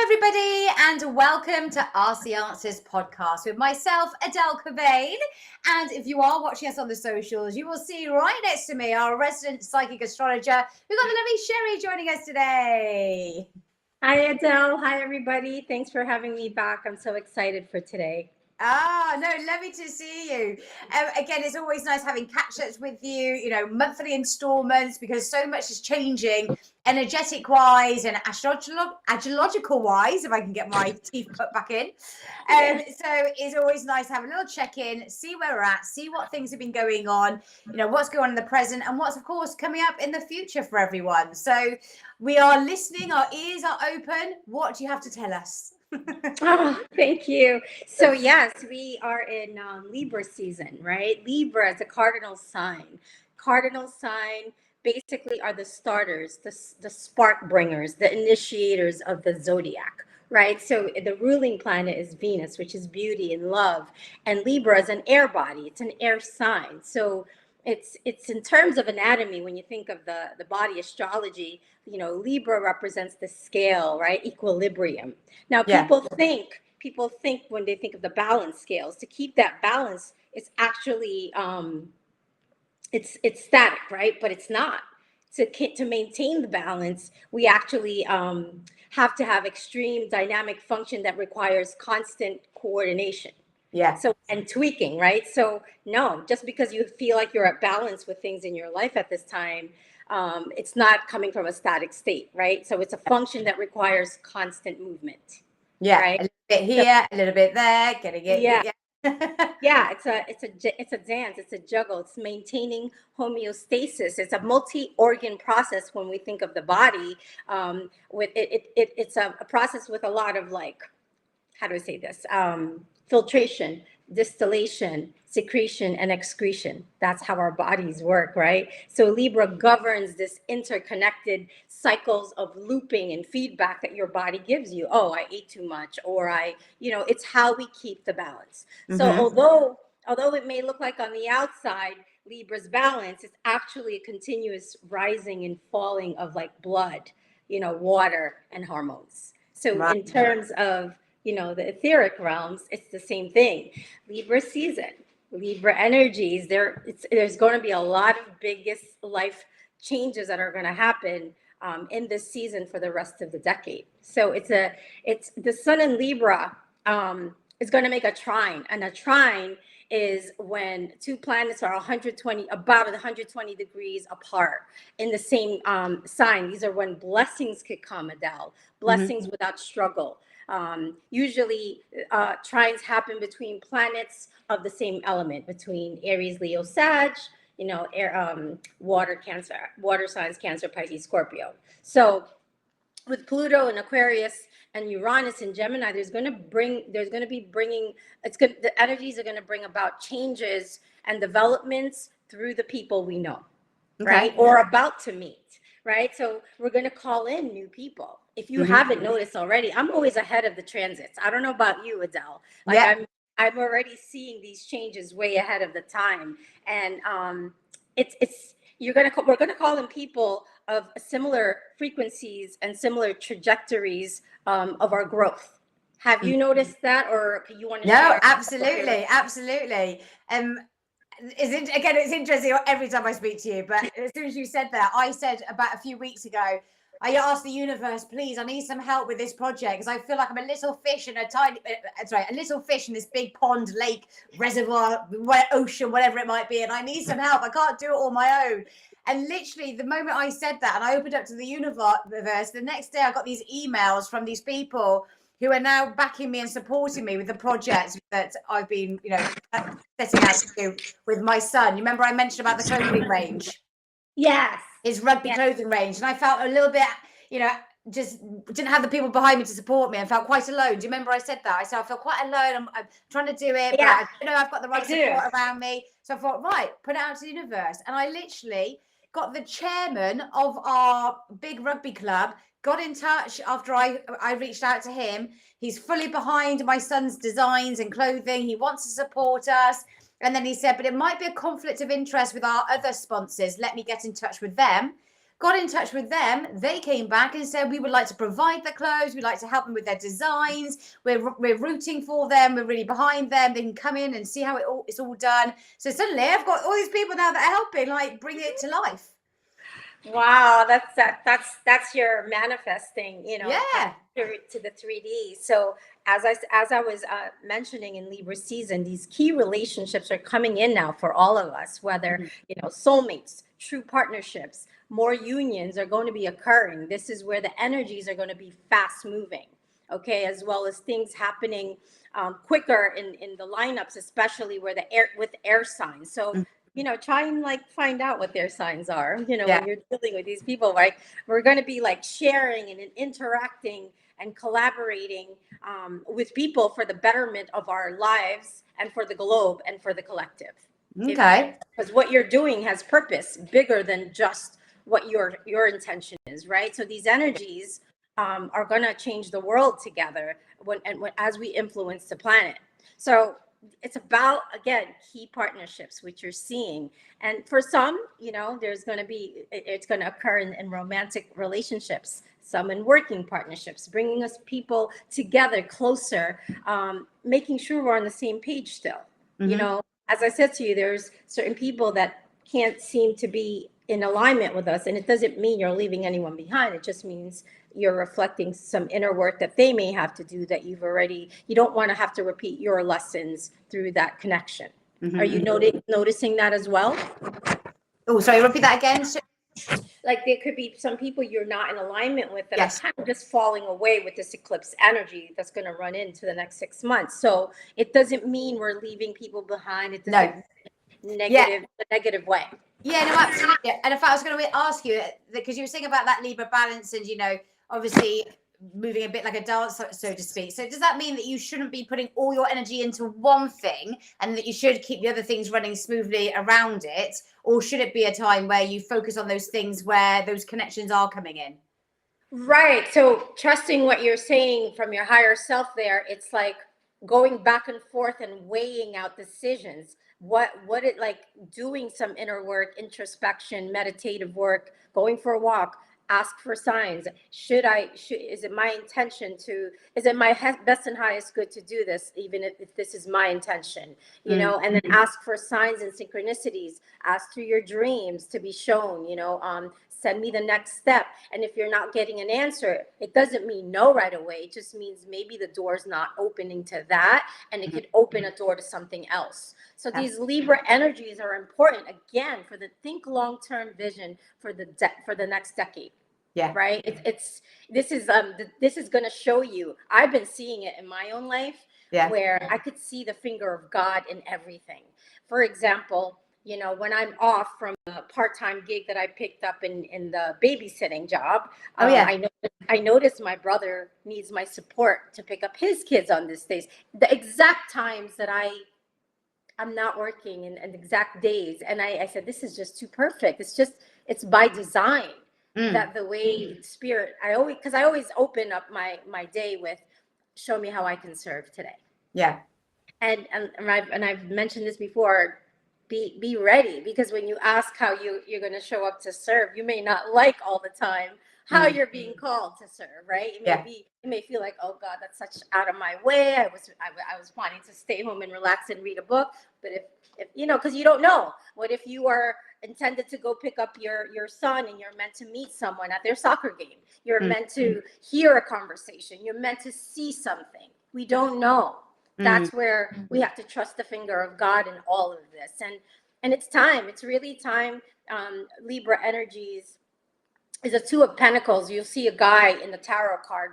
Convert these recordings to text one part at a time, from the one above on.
everybody, and welcome to Ask the Answers podcast with myself, Adele. And if you are watching us on the socials, you will see right next to me our resident psychic astrologer. We've got the lovely Sherry joining us today. Hi, Adele. Hi, everybody. Thanks for having me back. I'm so excited for today. No, lovely to see you. Again, it's always nice having catch-ups with you, monthly installments, because so much is changing energetic-wise and astrological-wise, if I can get my teeth put back in. So it's always nice to have a little check-in, see where we're at, see what things have been going on, what's going on in the present, and what's, of course, coming up in the future for everyone. So we are listening, our ears are open. What do you have to tell us? Oh, thank you. So yes, we are in Libra season, right? Libra is a cardinal sign. Cardinal sign basically are the starters, the spark bringers, the initiators of the zodiac, right? So the ruling planet is Venus, which is beauty and love, and Libra is an air body. It's an air sign. So it's in terms of anatomy, when you think of the body astrology, Libra represents the scale, right? Equilibrium. Now people think when they think of the balance scales, to keep that balance, it's actually it's static, right? But it's not. To maintain the balance, we actually have to have extreme dynamic function that requires constant coordination. Yeah. So, and tweaking, right? So no, just because you feel like you're at balance with things in your life at this time, it's not coming from a static state, right? So it's a function that requires constant movement. Yeah. Right? A little bit here, a little bit there, getting it. Yeah. Yeah, it's a dance, it's a juggle, it's maintaining homeostasis. It's a multi-organ process when we think of the body. It's a process with a lot of, like, how do I say this? Filtration, distillation, secretion, and excretion. That's how our bodies work, right? So Libra governs this interconnected cycles of looping and feedback that your body gives you. Oh, I ate too much, or it's how we keep the balance. So although it may look like on the outside, Libra's balance is actually a continuous rising and falling of, like, blood, water and hormones. So in terms of the etheric realms, it's the same thing. Libra season, Libra energies, there's going to be a lot of biggest life changes that are going to happen in this season for the rest of the decade. So it's the sun in Libra is going to make a trine, and a trine is when two planets are about 120 degrees apart in the same sign. These are when blessings could come, Adele. Blessings without struggle. Usually trines happen between planets of the same element, between Aries, Leo, Sag, water signs, Cancer, Pisces, Scorpio. So with Pluto and Aquarius and Uranus and Gemini, the energies are going to bring about changes and developments through the people we know, right? Or about to meet. Right. So we're going to call in new people. If you haven't noticed already, I'm always ahead of the transits. I don't know about you, Adele. I'm already seeing these changes way ahead of the time. And we're going to call in people of similar frequencies and similar trajectories of our growth. Have you noticed that, or you want to share? No, absolutely. It's interesting every time I speak to you, but as soon as you said that, I said about a few weeks ago, I asked the universe, please, I need some help with this project, because I feel like I'm a little fish in a little fish in this big pond, lake, reservoir, ocean, whatever it might be, and I need some help. I can't do it all my own. And literally, the moment I said that and I opened up to the universe, the next day I got these emails from these people who are now backing me and supporting me with the projects that I've been, setting out to do with my son. You remember I mentioned about the clothing range? Yes. His rugby clothing range. And I felt a little bit, just didn't have the people behind me to support me and felt quite alone. Do you remember I said that? I said, I feel quite alone. I'm trying to do it, but I don't know I've got the right support around me. So I thought, right, put it out to the universe. And I literally got the chairman of our big rugby club, got in touch after I reached out to him. He's fully behind my son's designs and clothing. He wants to support us. And then he said, but it might be a conflict of interest with our other sponsors. Let me get in touch with them. got in touch with them. They came back and said, we would like to provide the clothes. We'd like to help them with their designs. We're rooting for them. We're really behind them. They can come in and see how it's all done. So suddenly I've got all these people now that are helping, like, bring it to life. Wow, that's your manifesting, Yeah. to the 3D. So as I was mentioning in Libra season, these key relationships are coming in now for all of us, whether soulmates, true partnerships, more unions are going to be occurring. This is where the energies are going to be fast moving, okay, as well as things happening quicker in the lineups, especially where with air signs. So try and like find out what their signs are, when you're dealing with these people, right? We're going to be like sharing and interacting and collaborating with people for the betterment of our lives and for the globe and for the collective. Okay. Because what you're doing has purpose bigger than just what your intention is, right? So these energies are going to change the world together as we influence the planet. So it's about, again, key partnerships, which you're seeing. And for some, it's going to occur in romantic relationships, some in working partnerships, bringing us people together closer, making sure we're on the same page still. As I said to you, there's certain people that can't seem to be in alignment with us. And it doesn't mean you're leaving anyone behind. It just means you're reflecting some inner work that they may have to do that you don't want to have to repeat your lessons through that connection. Are you noticing that as well? Oh, sorry, repeat that again. Like there could be some people you're not in alignment with that Yes. are kind of just falling away with this eclipse energy that's going to run into the next 6 months. So it doesn't mean we're leaving people behind. It doesn't the negative way. Yeah, no, absolutely. And in fact, I was going to ask you, because you were saying about that Libra balance and, obviously moving a bit like a dance, so to speak. So does that mean that you shouldn't be putting all your energy into one thing and that you should keep the other things running smoothly around it? Or should it be a time where you focus on those things where those connections are coming in? Right. So trusting what you're saying from your higher self there, it's like going back and forth and weighing out decisions. What it like doing some inner work, introspection, meditative work, going for a walk, ask for signs. Is it my intention is it my best and highest good to do this, even if this is my intention, and then ask for signs and synchronicities, ask through your dreams to be shown, send me the next step. And if you're not getting an answer, it doesn't mean no right away. It just means maybe the door's not opening to that, and it could open a door to something else. So these Libra energies are important, again, for the think long-term vision for the next decade. Yeah. Right. This is going to show you. I've been seeing it in my own life, where I could see the finger of God in everything. For example, when I'm off from a part-time gig that I picked up in the babysitting job, I noticed my brother needs my support to pick up his kids on these days. The exact times that I'm not working and exact days. And I said, this is just too perfect. It's by design. That the way spirit, I always open up my day with, show me how I can serve today. Yeah. And I've mentioned this before, be ready, because when you ask how you're going to show up to serve, you may not like all the time how you're being called to serve, right? It may feel like, oh God, that's such out of my way. I was wanting to stay home and relax and read a book. But if because you don't know, what if you are intended to go pick up your son and you're meant to meet someone at their soccer game? You're meant to hear a conversation. You're meant to see something. We don't know. That's where we have to trust the finger of God in all of this. And it's time. It's really time. Libra energies is a 2 of Pentacles. You'll see a guy in the tarot card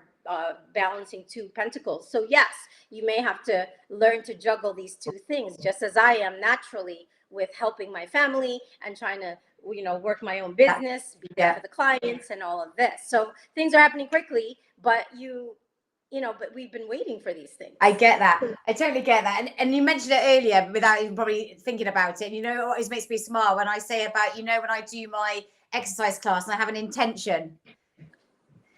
balancing 2 pentacles. So yes, you may have to learn to juggle these 2 things, just as I am naturally with helping my family and trying to work my own business, be there for the clients and all of this. So things are happening quickly, but but we've been waiting for these things. I get that. I totally get that. And you mentioned it earlier without even probably thinking about it. It always makes me smile when I say about, when I do my exercise class and I have an intention.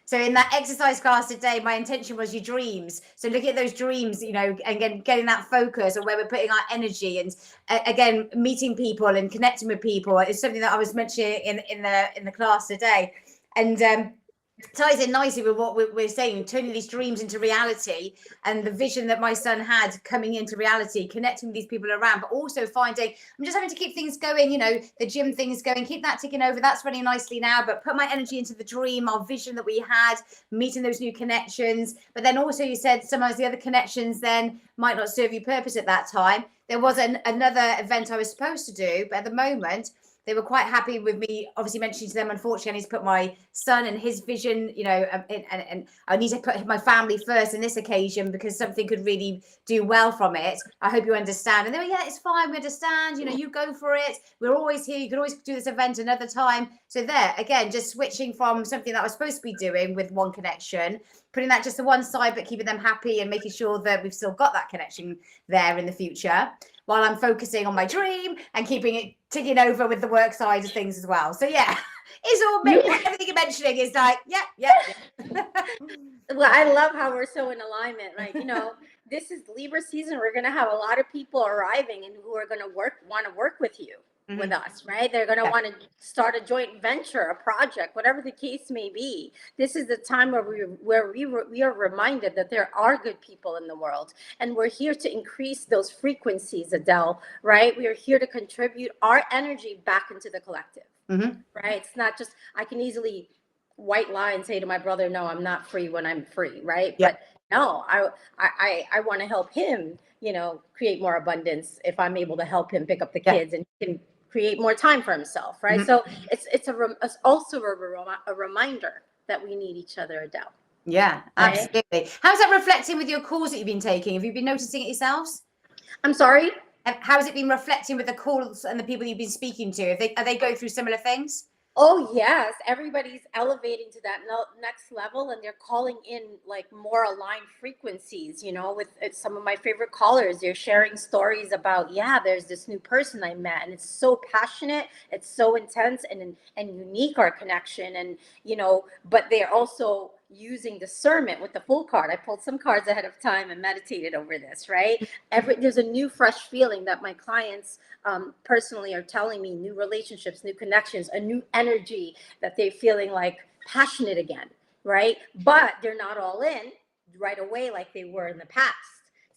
So in that exercise class today, my intention was your dreams. So looking at those dreams, you know, and getting that focus on where we're putting our energy, and again, meeting people and connecting with people is something that I was mentioning in the class today. And ties in nicely with what we're saying, turning these dreams into reality, and the vision that my son had coming into reality, connecting with these people around, but also finding, I'm just having to keep things going, you know, the gym things going, keep that ticking over, that's running nicely now, but put my energy into the dream, our vision that we had, meeting those new connections. But then also you said sometimes the other connections then might not serve you purpose at that time. There was another event I was supposed to do, but at the moment they were quite happy with me obviously mentioning to them, unfortunately, I need to put my son and his vision, you know, and I need to put my family first in this occasion because something could really do well from it. I hope you understand. And they were, yeah, it's fine. We understand. You know, you go for it. We're always here. You can always do this event another time. So there, again, just switching from something that I was supposed to be doing with one connection, putting that just to one side, but keeping them happy and making sure that we've still got that connection there in the future, while I'm focusing on my dream and keeping it ticking over with the work side of things as well. So yeah, it's all everything you're mentioning is like, yeah. Well, I love how we're so in alignment. Like, you know, this is Libra season. We're going to have a lot of people arriving and who are going to want to work with you, with us, right? They're going to want to start a joint venture, a project, whatever the case may be. This is the time where we are reminded that there are good people in the world, and we're here to increase those frequencies, Adele, right? We are here to contribute our energy back into the collective, right? It's not just, I can easily white lie and say to my brother, no, I'm not free when I'm free, right? But no, I want to help him, you know, create more abundance if I'm able to help him pick up the kids and he can create more time for himself, right? So it's also a reminder that we need each other, Adele. Yeah, absolutely. How's that reflecting with your calls that you've been taking? Have you been noticing it yourselves? I'm sorry? How has it been reflecting with the calls and the people you've been speaking to? Are they going through similar things? Oh, yes. Everybody's elevating to that next level, and they're calling in like more aligned frequencies, you know, with some of my favorite callers. They're sharing stories about, yeah, there's this new person I met, and it's so passionate. It's so intense and unique, our connection. And, you know, but they're also using discernment with the full card. I pulled some cards ahead of time and meditated over this, right? There's a new fresh feeling that my clients personally are telling me, new relationships, new connections, a new energy that they're feeling like passionate again, right? But they're not all in right away like they were in the past.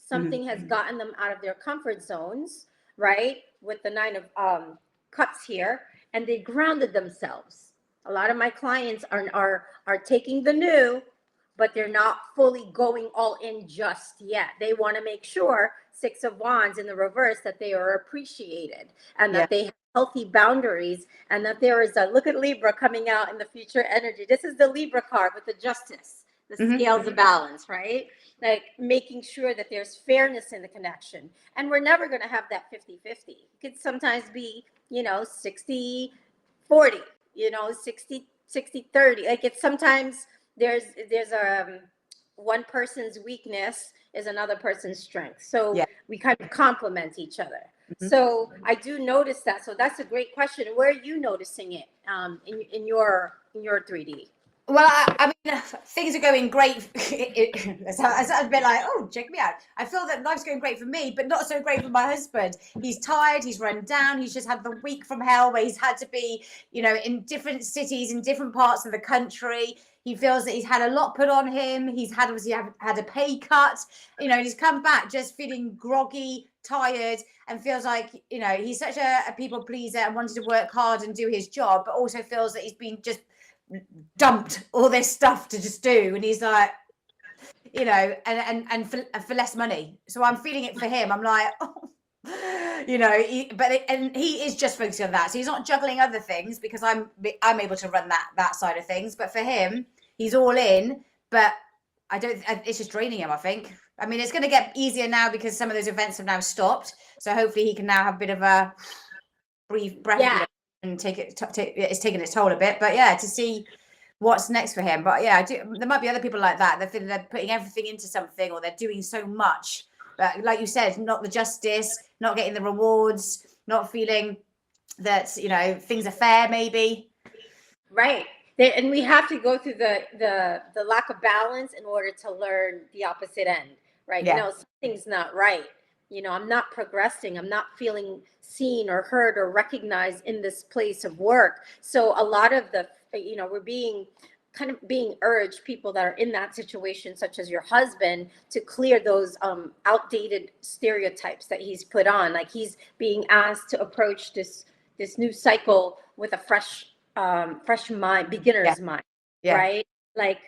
Something has gotten them out of their comfort zones, right? With the 9 of cups here, and they grounded themselves. A lot of my clients are taking the new, but they're not fully going all in just yet. They want to make sure, 6 of Wands in the reverse, that they are appreciated and that they have healthy boundaries, and that there is look at Libra coming out in the future energy. This is the Libra card with the justice, the scales of balance, right? Like making sure that there's fairness in the connection. And we're never going to have that 50-50. It could sometimes be, you know, 60-40, you know, 60-30. Like it's sometimes there's one person's weakness is another person's strength. So we kind of complement each other. So I do notice that. So that's a great question. Where are you noticing it in your 3D? Well, I mean, things are going great. It's a bit like, oh, check me out. I feel that life's going great for me, but not so great for my husband. He's tired. He's run down. He's just had the week from hell where he's had to be, you know, in different cities, in different parts of the country. He feels that he's had a lot put on him. He's had obviously had a pay cut, you know, and he's come back just feeling groggy, tired, and feels like, you know, he's such a people pleaser and wanted to work hard and do his job, but also feels that he's been just dumped all this stuff to just do, and he's like, you know, and for less money. So I'm feeling it for him. I'm like, oh, you know, and he is just focusing on that. So he's not juggling other things because I'm able to run that side of things. But for him, he's all in. But it's just draining him, I think. I mean, it's going to get easier now because some of those events have now stopped. So hopefully he can now have a bit of a breath. And it's taking its toll a bit, but yeah, to see what's next for him. But yeah, there might be other people like that. They're putting everything into something, or they're doing so much, but like you said, not the justice, not getting the rewards, not feeling that, you know, things are fair, maybe. Right. And we have to go through the lack of balance in order to learn the opposite end, right? Yeah. Something's not right. I'm not progressing. I'm not feeling seen or heard or recognized in this place of work. So a lot of we're being urged, people that are in that situation, such as your husband, to clear those outdated stereotypes that he's put on. Like, he's being asked to approach this new cycle with a fresh mind, beginner's mind, right? Like,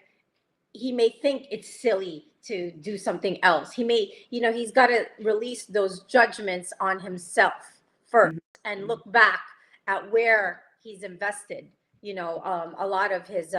he may think it's silly to do something else. He may, he's got to release those judgments on himself first and look back at where he's invested, a lot of his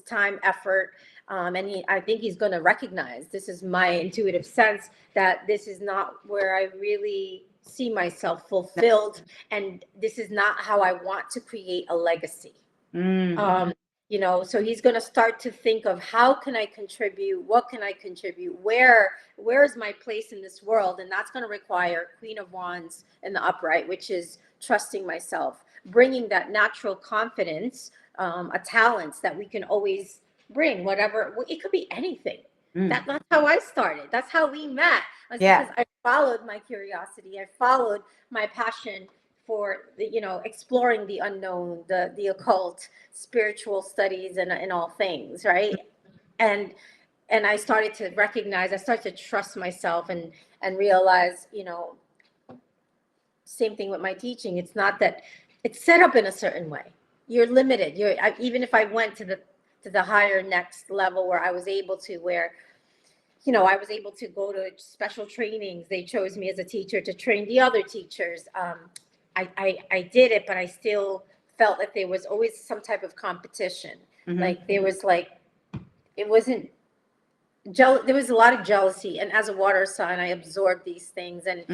time, effort. And I think he's going to recognize, this is my intuitive sense, that this is not where I really see myself fulfilled. And this is not how I want to create a legacy. So he's going to start to think of, how can I contribute? What can I contribute? Where's my place in this world? And that's going to require Queen of Wands in the upright, which is trusting myself, bringing that natural confidence, a talents that we can always bring, whatever. It could be anything. That's how I started. That's how we met. Because I followed my curiosity. I followed my passion for exploring the unknown, the occult, spiritual studies, and all things, right? And I started to recognize, I started to trust myself and realize, same thing with my teaching. It's not that it's set up in a certain way. You're limited. Even if I went to the higher next level, where I was able to go to special trainings. They chose me as a teacher to train the other teachers. I did it, but I still felt like there was always some type of competition. Like, there was it wasn't there was a lot of jealousy. And as a water sign, I absorbed these things, and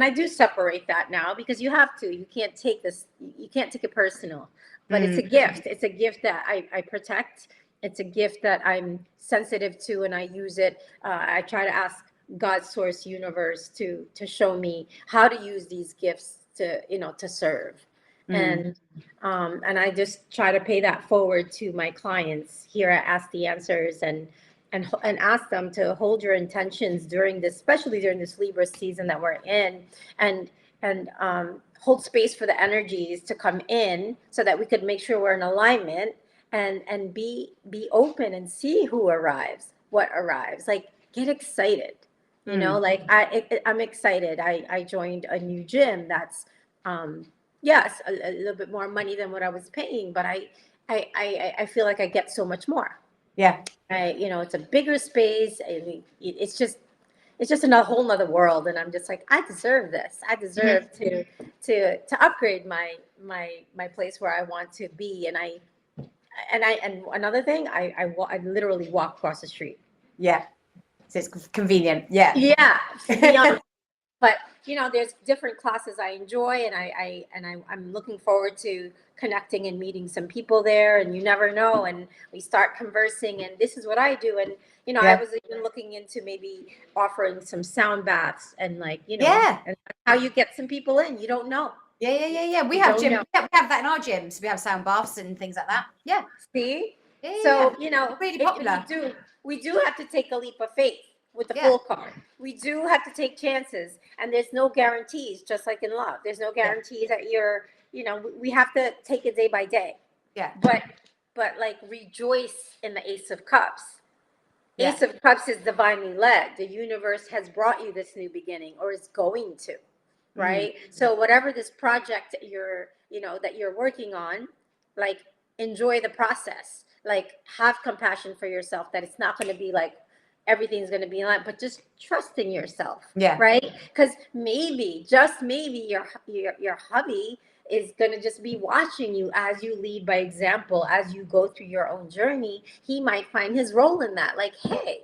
I do separate that now, because you have to. You can't take it personal, but it's a gift. It's a gift that I protect. It's a gift that I'm sensitive to, and I use it. I try to ask God, source, universe to show me how to use these gifts to serve. And I just try to pay that forward to my clients here at Ask the Answers, and ask them to hold your intentions especially during this Libra season that we're in, and hold space for the energies to come in, so that we could make sure we're in alignment, and be open and see who arrives, what arrives. Like, get excited. Like, I'm excited. I joined a new gym that's, yes, a little bit more money than what I was paying, but I feel like I get so much more. Yeah. It's a bigger space. It's just in a whole nother world. And I'm just like, I deserve this. I deserve to upgrade my place where I want to be. And another thing, I literally walk across the street. Yeah. So it's convenient. Yeah. Yeah. To be honest. But there's different classes I enjoy, and I'm looking forward to connecting and meeting some people there. And you never know, and we start conversing, and this is what I do. And I was even looking into maybe offering some sound baths, and and how you get some people in. You don't know. Yeah. We have gym. We have that in our gyms. We have sound baths and things like that. Yeah. See. Yeah, so really popular. We do have to take a leap of faith with the full card. We do have to take chances, and there's no guarantees, just like in love. There's no guarantees that we have to take it day by day. Yeah. But like, rejoice in the Ace of Cups. Ace of Cups is divinely led. The universe has brought you this new beginning, or is going to, right? So whatever this project that you're working on, like, enjoy the process. Like, have compassion for yourself, that it's not going to be like everything's going to be in line, but just trust in yourself. Yeah. Right. Because just maybe your hubby is going to just be watching you as you lead by example, as you go through your own journey. He might find his role in that. Like, hey,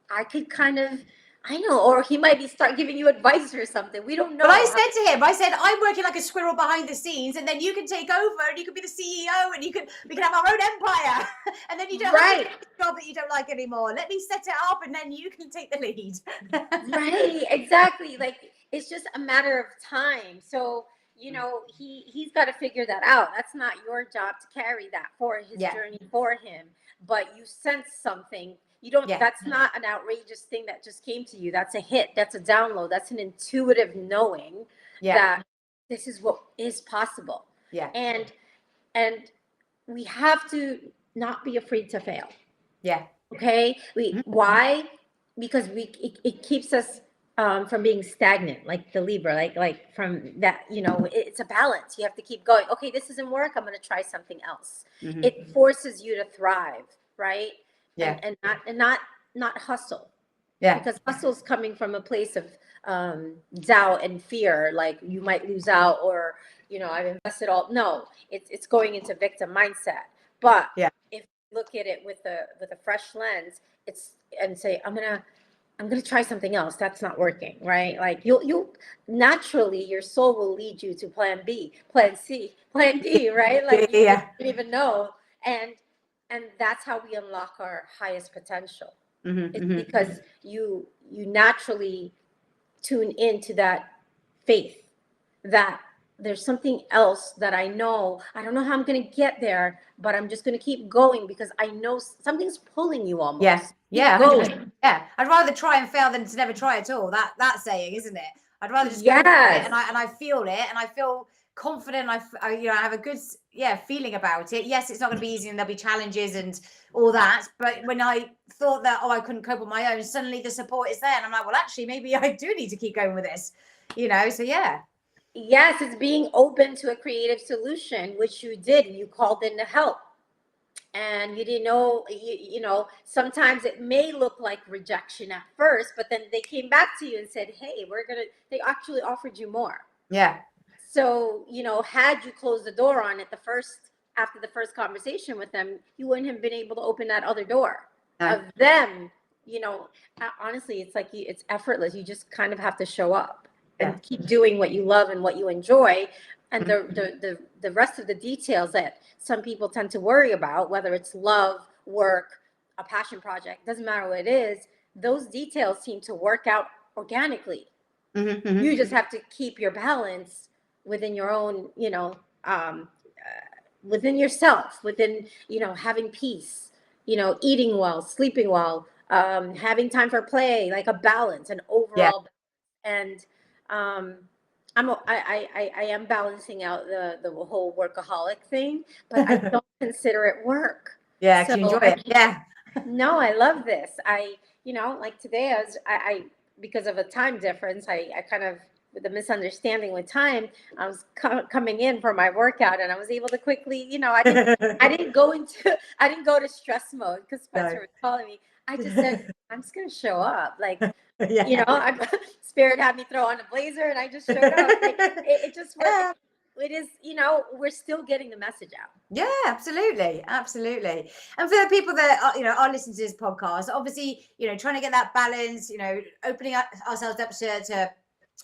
I could kind of, I know, or he might start giving you advice or something. We don't know. But I said to him, I'm working like a squirrel behind the scenes, and then you can take over, and you can be the CEO, and we can have our own empire. And then you don't have a job that you don't like anymore. Let me set it up, and then you can take the lead. Right, exactly. Like, it's just a matter of time. So, you know, he's got to figure that out. That's not your job to carry that for his Yeah. journey for him. But you sense something. You don't. Yeah. That's not an outrageous thing that just came to you. That's a hit. That's a download. That's an intuitive knowing Yeah. that this is what is possible. Yeah. And we have to not be afraid to fail. Yeah. Okay. Why? Because it keeps us from being stagnant, like the Libra, like from that, you know, it's a balance. You have to keep going. Okay, this doesn't work. I'm going to try something else. It forces you to thrive, right? Yeah. And not hustle. Yeah. Because hustle's coming from a place of doubt and fear, like you might lose out, or you know, I've invested all. No, it's going into victim mindset. But Yeah. if you look at it with a fresh lens, it's and say, I'm gonna try something else. That's not working, right? Like you'll naturally, your soul will lead you to plan B, plan C, plan D, right? Like you Yeah. don't even know. And that's how we unlock our highest potential. It's because you naturally tune into that faith that there's something else that I know. I don't know how I'm going to get there, but I'm just going to keep going because I know something's pulling you almost. Yeah. Keep Yeah. going. 100%. Yeah. I'd rather try and fail than to never try at all. That saying, isn't it? I'd rather just go for it, Yes. and I feel it, and I feel confident. I you know, I have a good feeling about it. Yes, it's not going to be easy, and there'll be challenges and all that. But when I thought that I couldn't cope on my own, suddenly the support is there, and I'm like, well, actually, maybe I do need to keep going with this. You know. So yeah. Yes, it's being open to a creative solution, which you did. You called in to help. And you didn't know, you know, sometimes it may look like rejection at first, but then they came back to you and said, hey, they actually offered you more. Yeah. So, you know, had you closed the door on it after the first conversation with them, you wouldn't have been able to open that other door of them. You know, honestly, it's like it's effortless. You just kind of have to show up and keep doing what you love and what you enjoy. And the rest of the details that some people tend to worry about, whether it's love, work, a passion project, doesn't matter what it is, those details seem to work out organically. You just have to keep your balance within your own, you know, within yourself, within, you know, having peace, you know, eating well, sleeping well, having time for play, like a balance, an overall. And I am balancing out the whole workaholic thing, but I don't consider it work. Yeah, so, enjoy it. Yeah. No, I love this. You know, like today I because of a time difference, I kind of, with the misunderstanding with time, I was coming in for my workout, and I was able to quickly, you know, I didn't go to stress mode because Spencer was calling me. I just said, I'm just gonna show up, like, you know, Spirit had me throw on a blazer, and I just showed up. Like, it just worked. It is, you know, we're still getting the message out. Yeah, absolutely. Absolutely. And for the people that are, you know, are listening to this podcast, obviously, you know, trying to get that balance, you know, opening up ourselves up to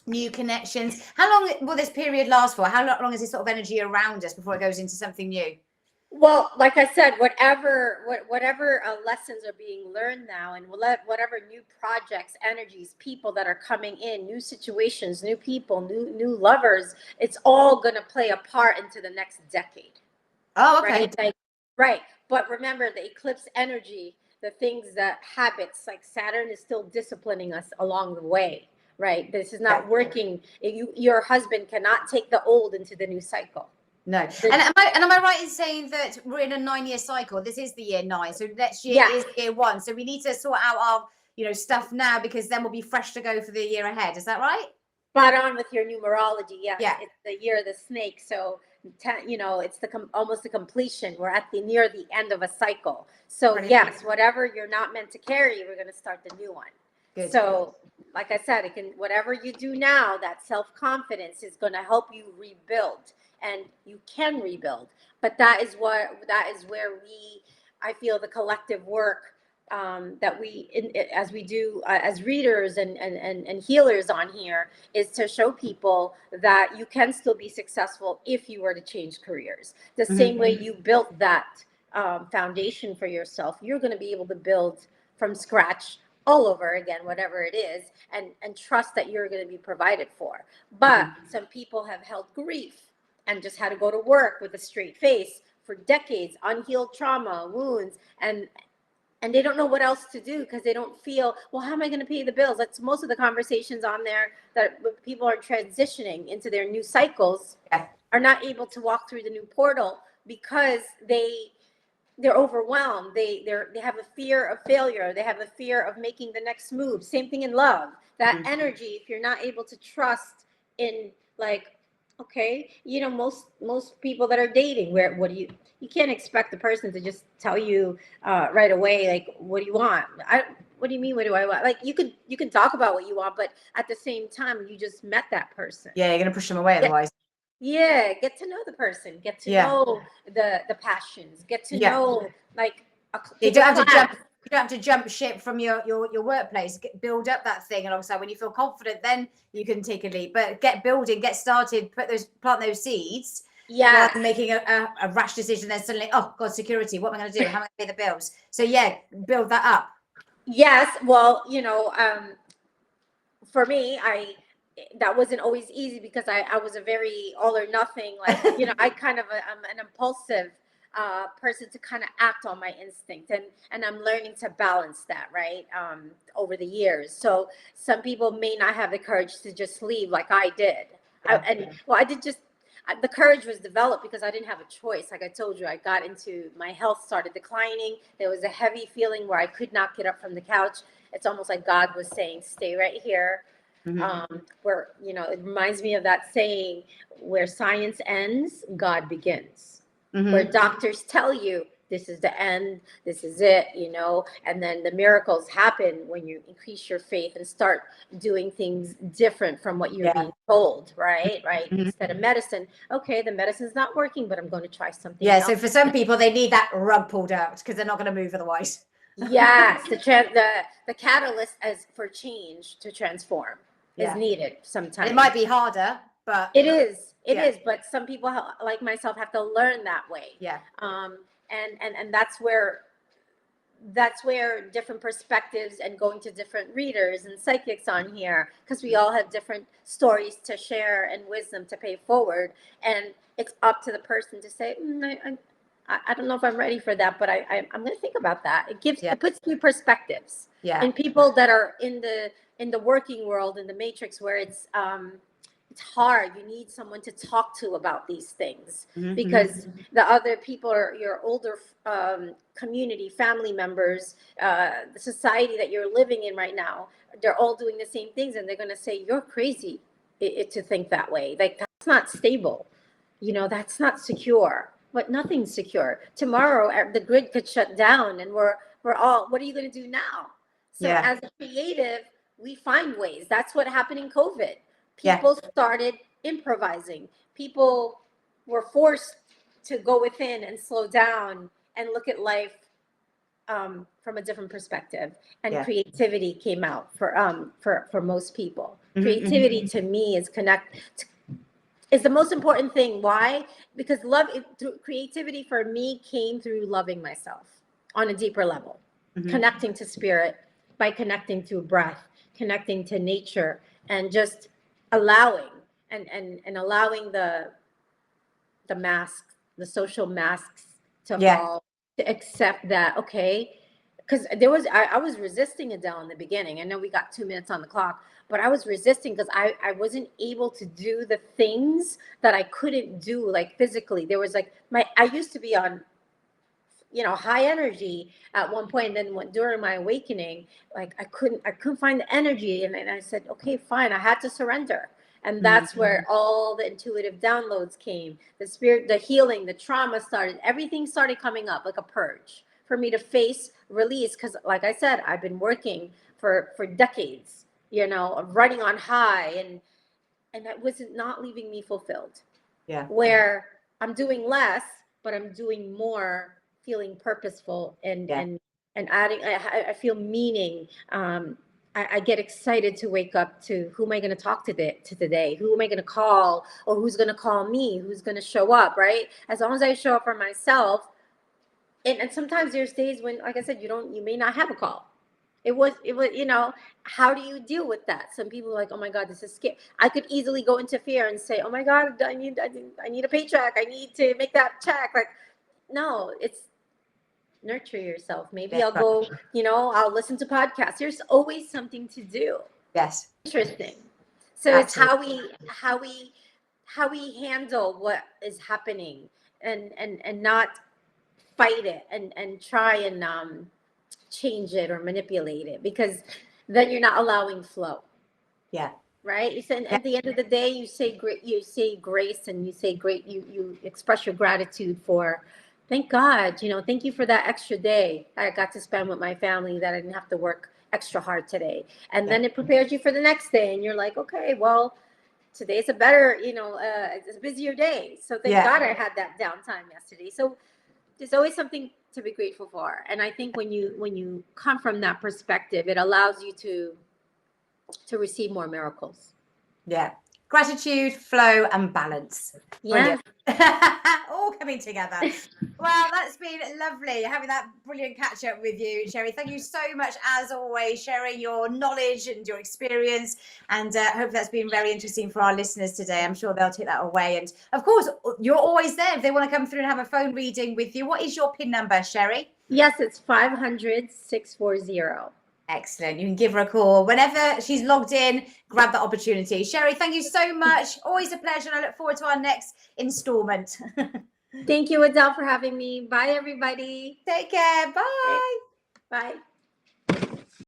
new connections. How long will this period last for? How long is this sort of energy around us before it goes into something new? Well, like I said, whatever lessons are being learned now, and whatever new projects, energies, people that are coming in, new situations, new people, new lovers, it's all going to play a part into the next decade. Oh, okay. Right? Right. But remember, the eclipse energy, the things, that habits, like Saturn is still disciplining us along the way. Right. This is not working. Your husband cannot take the old into the new cycle. No. And am I right in saying that we're in a 9-year cycle? This is the year 9. So next year is year 1. So we need to sort out our, you know, stuff now, because then we'll be fresh to go for the year ahead. Is that right? Spot on with your numerology. Yes. Yeah. It's the year of the snake. So, you know, it's almost the completion. We're at near the end of a cycle. So yes, whatever you're not meant to carry, we're going to start the new one. Good. So like I said, whatever you do now, that self-confidence is going to help you rebuild. And you can rebuild, but that is where I feel the collective work that as we do as readers and healers on here, is to show people that you can still be successful if you were to change careers. The same way you built that foundation for yourself, you're going to be able to build from scratch all over again, whatever it is, and trust that you're going to be provided for. But some people have held grief and just had to go to work with a straight face for decades, unhealed trauma, wounds, and they don't know what else to do because they don't feel, well, how am I going to pay the bills? That's most of the conversations on there, that people are transitioning into their new cycles, are not able to walk through the new portal because they're overwhelmed. They have a fear of failure. They have a fear of making the next move. Same thing in love. That energy, if you're not able to trust in, like, okay, you know, most people that are dating, what do you can't expect the person to just tell you right away, like, what do you want? What do you mean, what do I want? Like, you can talk about what you want, but at the same time, you just met that person. Yeah, you're gonna push them away otherwise. Yeah, get to know the person, get to know the passions, get to know, like, you don't have to jump. You don't have to jump ship from your workplace. Build up that thing alongside. When you feel confident, then you can take a leap. But get building, get started, plant those seeds. Yeah. Making a rash decision, then suddenly, oh God, security. What am I going to do? How am I going to pay the bills? So yeah, build that up. Yes. Well, you know, for me, that wasn't always easy because I was a very all or nothing, like, you know, I'm an impulsive person to kind of act on my instinct, and I'm learning to balance that, right, over the years. So some people may not have the courage to just leave like I did. I did just, the courage was developed because I didn't have a choice. Like I told you, I got into, my health started declining. There was a heavy feeling where I could not get up from the couch. It's almost like God was saying, stay right here. Where, you know, it reminds me of that saying, where science ends, God begins. Where doctors tell you this is the end, this is it, you know, and then the miracles happen when you increase your faith and start doing things different from what you're being told, right? Instead of medicine, okay, the medicine's not working, but I'm going to try something else. So for some people, they need that rug pulled out because they're not going to move otherwise. Yes, the catalyst as for change to transform is needed sometimes. And it might be harder, but it is. It is. But some people, like myself, have to learn that way. Yeah. And that's where different perspectives and going to different readers and psychics on here, because we all have different stories to share and wisdom to pay forward, and it's up to the person to say, I don't know if I'm ready for that, but I'm going to think about that. It puts new perspectives. And people that are in the working world, in the matrix, where it's hard. You need someone to talk to about these things, because the other people are your older community, family members, the society that you're living in right now. They're all doing the same things, and they're going to say, you're crazy to think that way. Like, that's not stable. You know, that's not secure. But nothing's secure. Tomorrow, the grid could shut down, and we're all, what are you going to do now? So as a creative, we find ways. That's what happened in COVID. People started improvising. People were forced to go within and slow down and look at life from a different perspective. And creativity came out for most people. Creativity to me is the most important thing. Why? Because creativity for me came through loving myself on a deeper level, connecting to spirit by connecting to breath, connecting to nature, and just allowing and allowing the masks, the social masks to fall, to accept that, okay, because I was resisting Adele in the beginning. I know we got 2 minutes on the clock, but I was resisting because I wasn't able to do the things that I couldn't do, like physically. There was like I used to be on, you know, high energy at one point, and then during my awakening, like I couldn't find the energy, and I said, okay, fine, I had to surrender. And that's where all the intuitive downloads came, the spirit, the healing, the trauma started, everything started coming up like a purge for me to face, release. Because like I said, I've been working for decades, you know, of running on high, and that was not leaving me fulfilled. Where I'm doing less, but I'm doing more, feeling purposeful and adding, I feel meaning. I get excited to wake up to, who am I going to talk to today? Who am I going to call? Or who's going to call me? Who's going to show up, right? As long as I show up for myself. And sometimes there's days when, like I said, you may not have a call. It was, how do you deal with that? Some people are like, oh my God, this is scary. I could easily go into fear and say, oh my God, I need a paycheck. I need to make that check. Like, no, it's nurture yourself. Maybe I'll go, I'll listen to podcasts. There's always something to do. Yes. Interesting. So Absolutely. It's how we handle what is happening and not fight it and try and change it or manipulate it, because then you're not allowing flow. Yeah. Right. You said at the end of the day, you say grace, and you say you express your gratitude for, thank God, thank you for that extra day I got to spend with my family, that I didn't have to work extra hard today. And then it prepares you for the next day, and you're like, okay, well, today's a better, it's a busier day. So thank God I had that downtime yesterday. So there's always something to be grateful for. And I think when you come from that perspective, it allows you to receive more miracles. Yeah. Gratitude, flow, and balance. Yeah. All coming together. Well, that's been lovely having that brilliant catch up with you, Sherry. Thank you so much, as always, sharing your knowledge and your experience. And hope that's been very interesting for our listeners today. I'm sure they'll take that away. And of course, you're always there if they want to come through and have a phone reading with you. What is your PIN number, Sherry? Yes, it's 500-640. Excellent. You can give her a call whenever she's logged in. Grab that opportunity. Sherry, thank you so much. Always a pleasure. And I look forward to our next installment. Thank you, Adele, for having me. Bye, everybody. Take care. Bye. Bye.